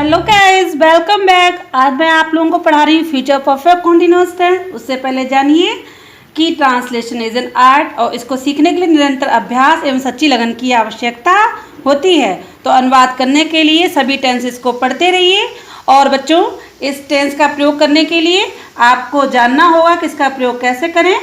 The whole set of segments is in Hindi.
Hello guys, welcome back. आज मैं आप लोगों को पढ़ा रही हूँ फ्यूचर परफेक्ट कंटीन्यूअस टेंस। उससे पहले जानिए कि ट्रांसलेशन इज एन आर्ट और इसको सीखने के लिए निरंतर अभ्यास एवं सच्ची लगन की आवश्यकता होती है। तो अनुवाद करने के लिए सभी टेंसेस को पढ़ते रहिए। और बच्चों, इस टेंस का प्रयोग करने के लिए आपको जानना होगा कि इसका प्रयोग कैसे करें।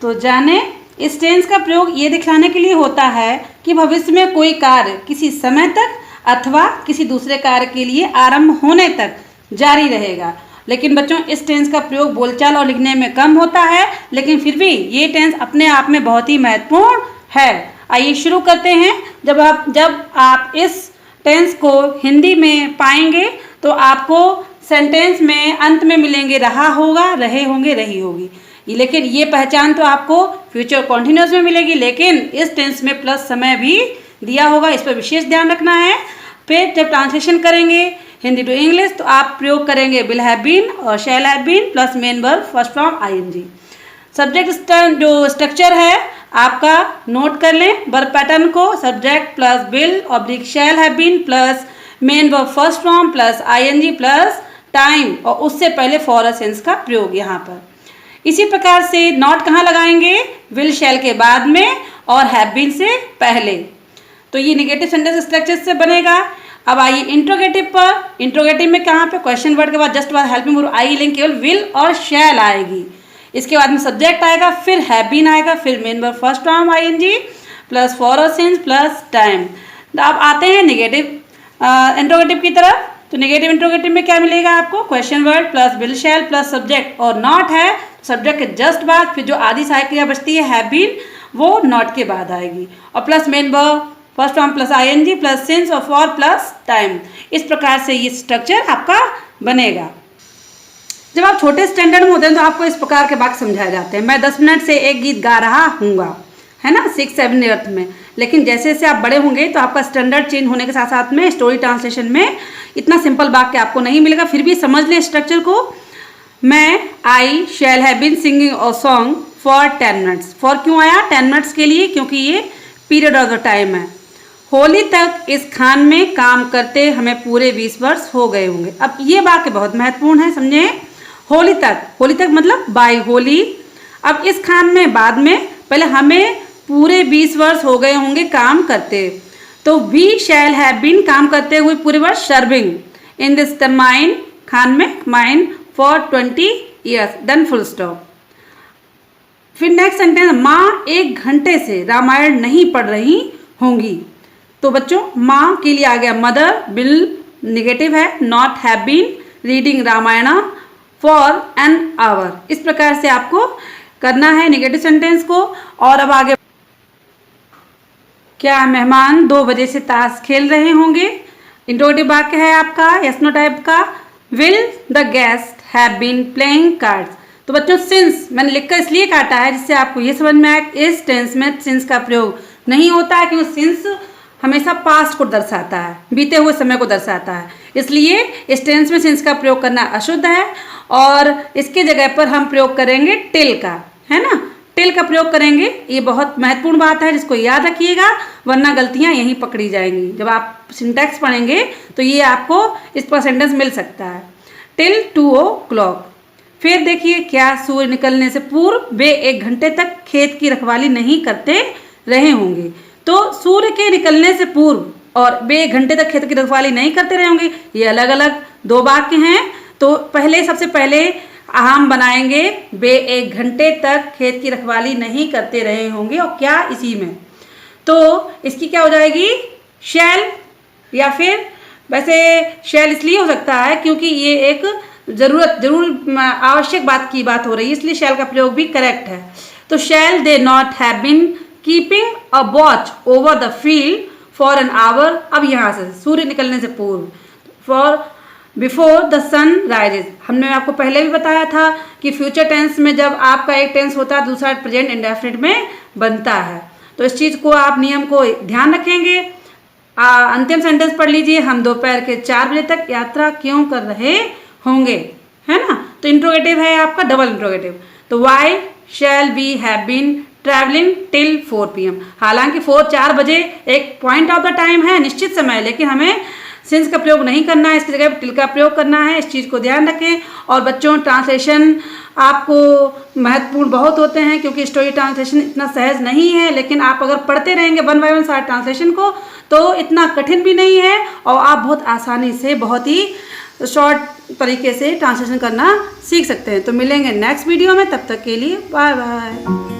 तो जाने, इस टेंस का प्रयोग ये दिखाने के लिए होता है कि भविष्य में कोई कार्य किसी समय तक अथवा किसी दूसरे कार्य के लिए आरंभ होने तक जारी रहेगा। लेकिन बच्चों, इस टेंस का प्रयोग बोलचाल और लिखने में कम होता है, लेकिन फिर भी ये टेंस अपने आप में बहुत ही महत्वपूर्ण है। आइए शुरू करते हैं। जब आप इस टेंस को हिंदी में पाएंगे तो आपको सेंटेंस में अंत में मिलेंगे रहा होगा, रहे होंगे, रही होगी। लेकिन ये पहचान तो आपको फ्यूचर कॉन्टिन्यूस में मिलेगी, लेकिन इस टेंस में प्लस समय भी दिया होगा, इस पर विशेष ध्यान रखना है। फिर जब ट्रांसलेशन करेंगे हिंदी टू इंग्लिश तो आप प्रयोग करेंगे विल हैव बीन और shall have been plus main verb first form I N G. Subject जो स्ट्रक्चर है आपका नोट कर लें। वर्ब पैटर्न को subject plus will oblique shall have been plus main verb first form plus I N G plus time और उससे पहले फॉर अ सेंस का प्रयोग यहाँ पर। इसी प्रकार से नॉट कहाँ लगाएंगे? विल शैल के बाद में और हैव बीन से पहले। तो ये नेगेटिव सेंटेंस स्ट्रक्चर से बनेगा। अब आइए इंट्रोगेटिव पर। इंट्रोगेटिव में कहाँ पे क्वेश्चन वर्ड के बाद जस्ट बाद हेल्पिंग वर्ब आई लेंगे, केवल विल और शैल आएगी। इसके बाद में सब्जेक्ट आएगा, फिर हैव बीन आएगा, फिर main verb first form I N G plus for a since plus time. अब आते हैं नेगेटिव इंट्रोगेटिव की तरफ। तो नेगेटिव इंट्रोगेटिव में क्या मिलेगा आपको? Question word plus will shell plus subject और नॉट है सब्जेक्ट के जस्ट बाद, फिर जो आदि सहायक क्रिया बचती है हैव बीन, वो नॉट के बाद आएगी और plus main verb first form plus I N G plus since और फॉर प्लस टाइम। इस प्रकार से ये स्ट्रक्चर आपका बनेगा। जब आप छोटे स्टैंडर्ड में होते हैं तो आपको इस प्रकार के वाक्य समझाए जाते हैं। मैं 10 मिनट से एक गीत गा रहा हूँगा, है ना, 6-7 अर्थ में। लेकिन जैसे जैसे आप बड़े होंगे तो आपका स्टैंडर्ड चेंज होने के साथ साथ में स्टोरी ट्रांसलेशन में इतना सिंपल वाक्य आपको नहीं मिलेगा। फिर भी समझ लें स्ट्रक्चर को। I shall have been singing a song for 10 minutes. For क्यों आया? 10 मिनट्स के लिए, क्योंकि ये पीरियड ऑफ द टाइम है। होली तक इस खान में काम करते हमें पूरे 20 वर्ष हो गए होंगे। अब ये वाक्य बहुत महत्वपूर्ण है, समझे। होली तक मतलब बाय होली। अब इस खान में बाद में, पहले हमें पूरे 20 वर्ष हो गए होंगे काम करते। तो वी शैल हैव बीन काम करते हुए पूरे वर्ष सर्विंग इन दिस माइन, खान में mine for 20 years. Done, full stop. फिर नेक्स्ट सेंटेंस, माँ 1 घंटे से रामायण नहीं पढ़ रही होंगी। तो बच्चों, माँ के लिए आ गया मदर, विल निगेटिव है, not have been reading Ramayana for an hour. इस प्रकार से आपको करना है नेगेटिव सेंटेंस को। और अब आगे, क्या मेहमान 2 बजे से ताश खेल रहे होंगे? इंट्रोगेटिव वाक्य है आपका यस नो टाइप का। Will the guest have been playing cards. तो बच्चों, सिंस मैंने लिखकर इसलिए काटा है जिससे आपको ये समझ में आए इस टेंस में सिंस का प्रयोग नहीं होता है, क्योंकि सिंस हमेशा पास्ट को दर्शाता है, बीते हुए समय को दर्शाता है। इसलिए इस टेंस में सिंस का प्रयोग करना अशुद्ध है और इसके जगह पर हम प्रयोग करेंगे टिल का, है ना, टिल का प्रयोग करेंगे। ये बहुत महत्वपूर्ण बात है, जिसको याद रखिएगा, वरना गलतियां यहीं पकड़ी जाएंगी। जब आप सिंटैक्स पढ़ेंगे तो ये आपको इस पर सेंटेंस मिल सकता है। Till 2 o'clock। फिर देखिए, क्या सूर्य निकलने से पूर्व वे 1 घंटे तक खेत की रखवाली नहीं करते रहे होंगे। तो सूर्य के निकलने से पूर्व और वे 1 घंटे तक खेत की रखवाली नहीं करते रहे होंगे, ये अलग अलग 2 वाक्य हैं। तो सबसे पहले हम बनाएंगे वे 1 घंटे तक खेत की रखवाली नहीं करते रहे होंगे, और क्या इसी में। तो इसकी क्या हो जाएगी? शैल। या फिर वैसे शैल इसलिए हो सकता है क्योंकि ये एक जरूर आवश्यक बात हो रही है, इसलिए शैल का प्रयोग भी करेक्ट है। तो shall they not have been keeping a watch over the field for an hour. अब यहाँ से सूर्य निकलने से पूर्व, for before the sun rises. हमने आपको पहले भी बताया था कि फ्यूचर टेंस में जब आपका एक टेंस होता है दूसरा प्रेजेंट इंडेफिनिट में बनता है। तो इस चीज़ को आप नियम को ध्यान रखेंगे। अंतिम सेंटेंस पढ़ लीजिए, हम दोपहर के 4 बजे तक यात्रा क्यों कर रहे होंगे, है ना। तो इंट्रोगेटिव है आपका डबल इंट्रोगेटिव। तो why shall we have been travelling till 4 PM। हालांकि 4 बजे एक पॉइंट ऑफ द टाइम है, निश्चित समय, लेकिन हमें सिंस का प्रयोग नहीं करना है, इसकी जगह टिल का प्रयोग करना है। इस चीज़ को ध्यान रखें। और बच्चों, ट्रांसलेशन आपको महत्वपूर्ण बहुत होते हैं, क्योंकि स्टोरी ट्रांसलेशन इतना सहज नहीं है, लेकिन आप अगर पढ़ते रहेंगे वन बाय वन सारे ट्रांसलेशन को तो इतना कठिन भी नहीं है और आप बहुत आसानी से बहुत ही शॉर्ट तरीके से ट्रांसलेशन करना सीख सकते हैं। तो मिलेंगे नेक्स्ट वीडियो में, तब तक के लिए बाय बाय।